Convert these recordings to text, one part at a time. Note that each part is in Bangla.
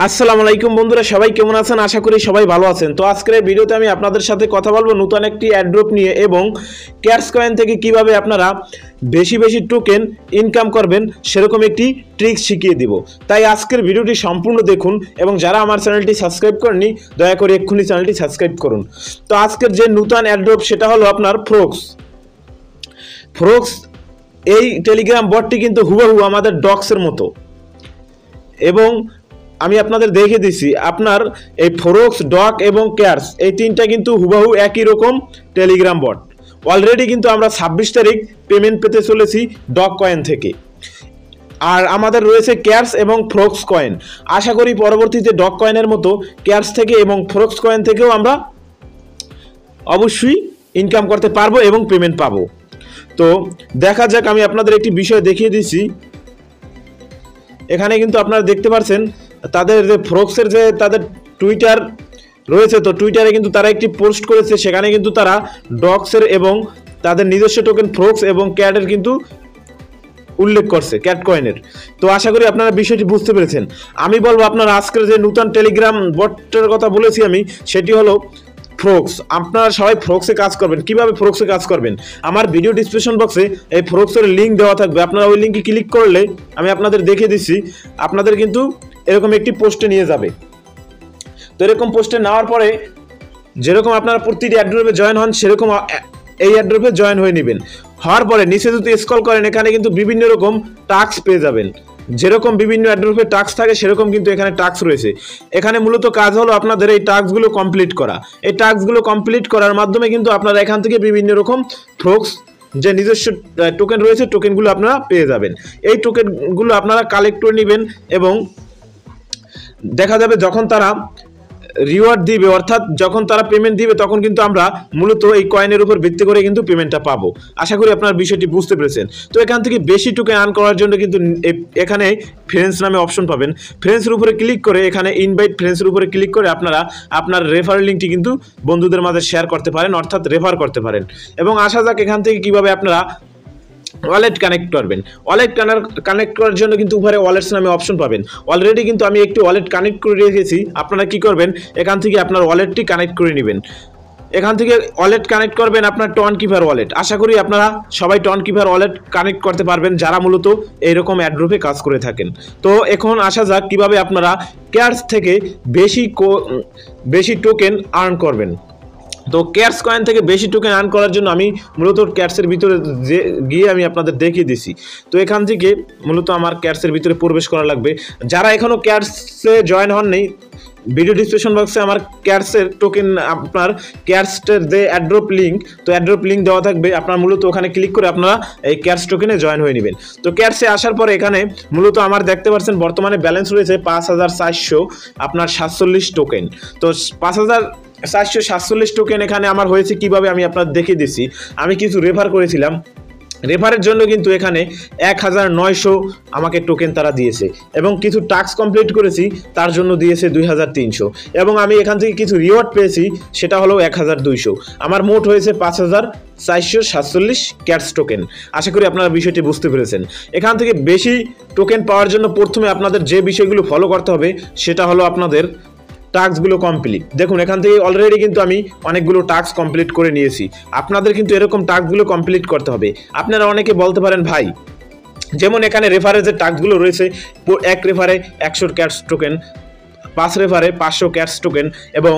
আসসালামু আলাইকুম বন্ধুরা, সবাই কেমন আছেন? আশা করি সবাই ভালো আছেন। তো আজকের এই ভিডিওতে আমি আপনাদের সাথে কথা বলবো নতুন একটি অ্যাড্রপ নিয়ে এবং ক্যাশ কয়েন থেকে কিভাবে আপনারা বেশি বেশি টোকেন ইনকাম করবেন সেরকম একটি ট্রিক্স শিখিয়ে দিব। তাই আজকের ভিডিওটি সম্পূর্ণ দেখুন এবং যারা আমার চ্যানেলটি সাবস্ক্রাইব করেননি দয়া করে এক্ষুনি চ্যানেলটি সাবস্ক্রাইব করুন। তো আজকের যে নতুন অ্যাড্রপ সেটা হলো আপনার ফ্রক্স। এই টেলিগ্রাম বটটি কিন্তু হুবহু আমাদের ডক্সের মতো এবং আমি আপনাদের দেখে দিছি আপনার এই ফ্রক্স, ডক এবং ক্যাশ এই তিনটা কিন্তু হুবহু একই রকম টেলিগ্রাম বট। অলরেডি কিন্তু আমরা 26 তারিখ পেমেন্ট পেতে চলেছি ডক কয়েন থেকে, আর আমাদের রয়েছে ক্যাশ এবং ফ্রক্স কয়েন। আশা করি পরবর্তীতে ডক কয়েনের মতো ক্যাশ থেকে এবং ফ্রক্স কয়েন থেকেও আমরা অবশ্যই ইনকাম করতে পারবো এবং পেমেন্ট পাবো। তো দেখা যাক, আমি আপনাদের একটি বিষয় দেখিয়ে দিচ্ছি। এখানে কিন্তু আপনারা দেখতে পাচ্ছেন তাদের যে ফ্রক্সের যে তাদের টুইটার রয়েছে, তো টুইটারে কিন্তু তারা একটি পোস্ট করেছে, সেখানে কিন্তু তারা ডক্সের এবং তাদের নিজস্ব টোকেন ফ্রক্স এবং ক্যাটের কিন্তু উল্লেখ করছে, ক্যাট কয়েনের। তো আশা করি আপনারা বিষয়টি বুঝতে পেরেছেন। আমি বলবো আপনারা আজকের যে নতুন টেলিগ্রাম বটের কথা বলেছি আমি, সেটি হলো ফ্রক্স। আপনারা সবাই ফ্রক্সে কাজ করবেন। কিভাবে ফ্রক্সে কাজ করবেন আমার ভিডিও ডিসক্রিপশন বক্সে এই ফ্রক্সের লিঙ্ক দেওয়া থাকবে। আপনারা ওই লিঙ্কে ক্লিক করলে আমি আপনাদের দেখিয়ে দিচ্ছি, আপনাদের কিন্তু এরকম একটি পোস্টে নিয়ে যাবে। তো এরকম পোস্টে নেওয়ার পরে যেরকম আপনারা প্রতিটি অ্যাড্রপে জয়েন হন সেরকম এই অ্যাড্রপে জয়েন হয়ে নেবেন। হওয়ার পরে নিচে যদি স্ক্রল করেন এখানে কিন্তু বিভিন্ন রকম টাস্ক পেয়ে যাবেন। যেরকম বিভিন্ন অ্যাড্রপে টাস্ক থাকে সেরকম কিন্তু এখানে টাস্ক রয়েছে। এখানে মূলত কাজ হলো আপনাদের এই টাস্কগুলো কমপ্লিট করা। এই টাস্কগুলো কমপ্লিট করার মাধ্যমে কিন্তু আপনারা এখান থেকে বিভিন্ন রকম ফ্রক্স যে নিজস্ব টোকেন রয়েছে টোকেনগুলো আপনারা পেয়ে যাবেন। এই টোকেনগুলো আপনারা কালেক্ট করে নেবেন এবং দেখা যাবে যখন তারা রিওয়ার্ড দিবে, অর্থাৎ যখন তারা পেমেন্ট দিবে তখন কিন্তু আমরা মূলত এই কয়েনের উপর ভিত্তি করে কিন্তু পেমেন্টটা পাবো। আশা করি আপনার বিষয়টি বুঝতে পেরেছেন। তো এখান থেকে বেশি টোকেন আর্ন করার জন্য কিন্তু এখানে ফ্রেন্ডস নামে অপশন পাবেন। ফ্রেন্ডসের উপরে ক্লিক করে এখানে ইনভাইট ফ্রেন্ডসের উপরে ক্লিক করে আপনারা আপনার রেফার লিঙ্কটি কিন্তু বন্ধুদের মাঝে শেয়ার করতে পারেন, অর্থাৎ রেফার করতে পারেন। এবং আসা যাক এখান থেকে কিভাবে আপনারা ওয়ালেট কানেক্ট করবেন। ওয়ালেট কানেক্ট করার জন্য কিন্তু উপরে ওয়ালেটস নামে অপশন পাবেন। অলরেডি কিন্তু আমি একটি ওয়ালেট কানেক্ট করে রেখেছি। আপনারা কি করবেন, এখান থেকে আপনার ওয়ালেটটি কানেক্ট করে নেবেন। এখান থেকে ওয়ালেট কানেক্ট করবেন আপনার টনকিপার ওয়ালেট। আশা করি আপনারা সবাই টনকিপার ওয়ালেট কানেক্ট করতে পারবেন যারা মূলত এইরকম অ্যাড্রপে কাজ করে থাকেন। তো এখন আসা যাক কিভাবে আপনারা ক্যাশ থেকে বেশি টোকেন আর্ন করবেন। তো ক্যাশ কয়েন থেকে বেশি টোকেন আর্ন করার জন্য আমি মূলত ক্যাশের ভিতরে গিয়ে আমি আপনাদের দেখিয়ে দিছি। তো এখান থেকে মূলত আমার ক্যাশের ভিতরে প্রবেশ করা লাগবে। যারা এখনও ক্যাশে জয়েন হননি, ভিডিও ডিসক্রিপশন বক্সে আমার ক্যাশের টোকেন আপনার ক্যাশের যে অ্যাড্রপ লিঙ্ক, তো অ্যাড্রপ লিঙ্ক দেওয়া থাকবে। আপনার মূলত ওখানে ক্লিক করে আপনারা এই ক্যাশ টোকেনে জয়েন হয়ে নেবেন। তো ক্যাশে আসার পরে এখানে মূলত আমার দেখতে পাচ্ছেন বর্তমানে ব্যালেন্স রয়েছে 5447 টোকেন। তো 5447 টোকেন এখানে আমার হয়েছে কিভাবে আমি আপনাদের দেখিয়ে দিচ্ছি। আমি কিছু রেফার করেছিলাম, রেফারের জন্য কিন্তু এখানে 1900 আমাকে টোকেন তারা দিয়েছে এবং কিছু টাস্ক কমপ্লিট করেছি তার জন্য দিয়েছে 2300 এবং আমি এখান থেকে কিছু রিওয়ার্ড পেয়েছি সেটা হলো 1200। আমার মোট হয়েছে 5447 ক্যাশ টোকেন। আশা করি আপনারা বিষয়টি বুঝতে পেরেছেন। এখান থেকে বেশি টোকেন পাওয়ার জন্য প্রথমে আপনাদের যে বিষয়গুলো ফলো করতে হবে সেটা হলো আপনাদের টাস্কগুলো কমপ্লিট। দেখুন এখান থেকে অলরেডি কিন্তু আমি অনেকগুলো টাস্ক কমপ্লিট করে নিয়েছি। আপনাদের কিন্তু এরকম টাস্কগুলো কমপ্লিট করতে হবে। আপনারা অনেকে বলতে পারেন ভাই, যেমন এখানে রেফারের যে টাস্কগুলো রয়েছে, এক রেফারে 100 ক্যাশ টোকেন, 5 রেফারে 500 ক্যাশ টোকেন এবং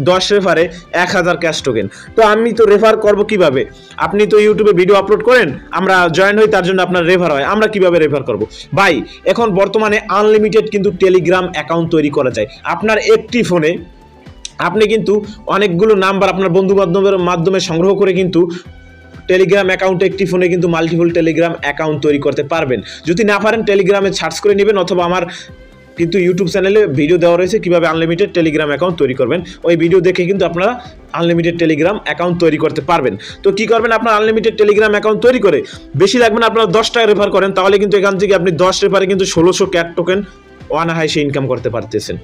10 রেফারে 1000 ক্যাশ টোকেন। তো আমি তো রেফার করব কিভাবে? আপনি তো ইউটিউবে ভিডিও আপলোড করেন, আমরা জয়েন হই, তার জন্য আপনার রেফার হয়। আমরা কিভাবে রেফার করব? ভাই এখন বর্তমানে আনলিমিটেড কিন্তু টেলিগ্রাম অ্যাকাউন্ট তৈরি করা যায়। আপনার একটি ফোনে আপনি কিন্তু অনেকগুলো নাম্বার আপনার বন্ধু বান্ধবের মাধ্যমে সংগ্রহ করে কিন্তু টেলিগ্রাম অ্যাকাউন্টে একটি ফোনে কিন্তু মাল্টিপল টেলিগ্রাম অ্যাকাউন্ট তৈরি করতে পারবেন। যদি না পারেন টেলিগ্রামে সার্চ করে নেবেন, অথবা আমার কিন্তু ইউটিউব চ্যানেলে ভিডিও দেওয়া রয়েছে কিভাবে আনলিমিটেড টেলিগ্রাম অ্যাকাউন্ট তৈরি করবেন। ওই ভিডিও দেখে কিন্তু আপনারা আনলিমিটেড টেলিগ্রাম অ্যাকাউন্ট তৈরি করতে পারবেন। তো কি করবেন, আপনার আনলিমিটেড টেলিগ্রাম অ্যাকাউন্ট তৈরি করে বেশি লাগবে না, আপনারা 10 টাকা রেফার করেন, তাহলে কিন্তু এখান থেকে আপনি 10 রেফারে কিন্তু 1600 ক্যাট টোকেন অনায়াসে ইনকাম করতে পারতেছেন।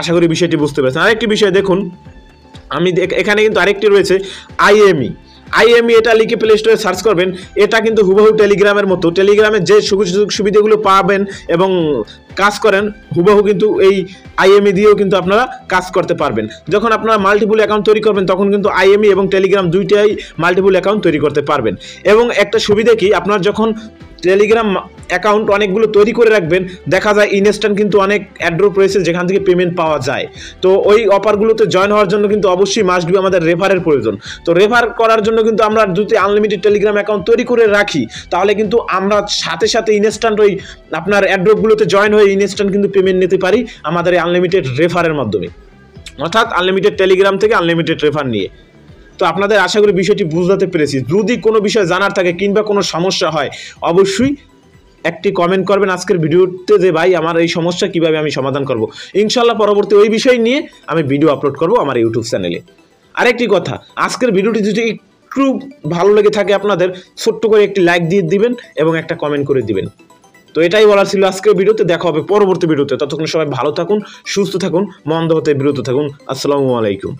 আশা করি বিষয়টি বুঝতে পেরেছেন। আরেকটি বিষয় দেখুন, আমি এখানে কিন্তু আরেকটি রয়েছে IME এটা লিখে প্লে স্টোরে সার্চ করবেন। এটা কিন্তু হুবহু টেলিগ্রামের মতো, টেলিগ্রামের যে সুযোগ সুবিধাগুলো পাবেন এবং কাজ করেন হুবহু কিন্তু এই IME দিয়েও কিন্তু আপনারা কাজ করতে পারবেন। যখন আপনারা মাল্টিপল অ্যাকাউন্ট তৈরি করবেন তখন কিন্তু IME এবং টেলিগ্রাম দুইটাই মাল্টিপল অ্যাকাউন্ট তৈরি করতে পারবেন। এবং একটা সুবিধা কি, আপনার যখন টেলিগ্রাম অ্যাকাউন্ট অনেকগুলো তৈরি করে রাখবেন, দেখা যায় ইনস্ট্যান্ট কিন্তু অনেক অ্যাড্রপ রয়েছে যেখান থেকে পেমেন্ট পাওয়া যায়। তো ওই অফারগুলোতে জয়েন হওয়ার জন্য কিন্তু অবশ্যই মাস্ট বি আমাদের রেফারের প্রয়োজন। তো রেফার করার জন্য কিন্তু আমরা যদি আনলিমিটেড টেলিগ্রাম অ্যাকাউন্ট তৈরি করে রাখি তাহলে কিন্তু আমরা সাথে সাথে ইনস্ট্যান্ট ওই আপনার অ্যাড্রপগুলোতে জয়েন হয়ে ইনস্ট্যান্ট কিন্তু পেমেন্ট নিতে পারি আমাদের এই আনলিমিটেড রেফারের মাধ্যমে, অর্থাৎ আনলিমিটেড টেলিগ্রাম থেকে আনলিমিটেড রেফার নিয়ে। তো আপনাদের আশা করি বিষয়টি বুঝতে পেরেছি। যদি কোনো বিষয় জানার থাকে কিংবা কোনো সমস্যা হয় অবশ্যই একটি কমেন্ট করবেন আজকের ভিডিওতে যে ভাই আমার এই সমস্যা কিভাবে আমি সমাধান করব। ইনশাল্লাহ পরবর্তী ওই বিষয় নিয়ে আমি ভিডিও আপলোড করব আমার ইউটিউব চ্যানেলে। আরেকটি কথা, আজকের ভিডিওটি যদি একটু ভালো লেগে থাকে আপনাদের ছোট্ট করে একটি লাইক দিয়ে দিবেন এবং একটা কমেন্ট করে দিবেন। তো এটাই বলার ছিল আজকের ভিডিওতে। দেখা হবে পরবর্তী ভিডিওতে। ততক্ষণ সবাই ভালো থাকুন, সুস্থ থাকুন, মন্দ হতে বিরত থাকুন। আসসালামু আলাইকুম।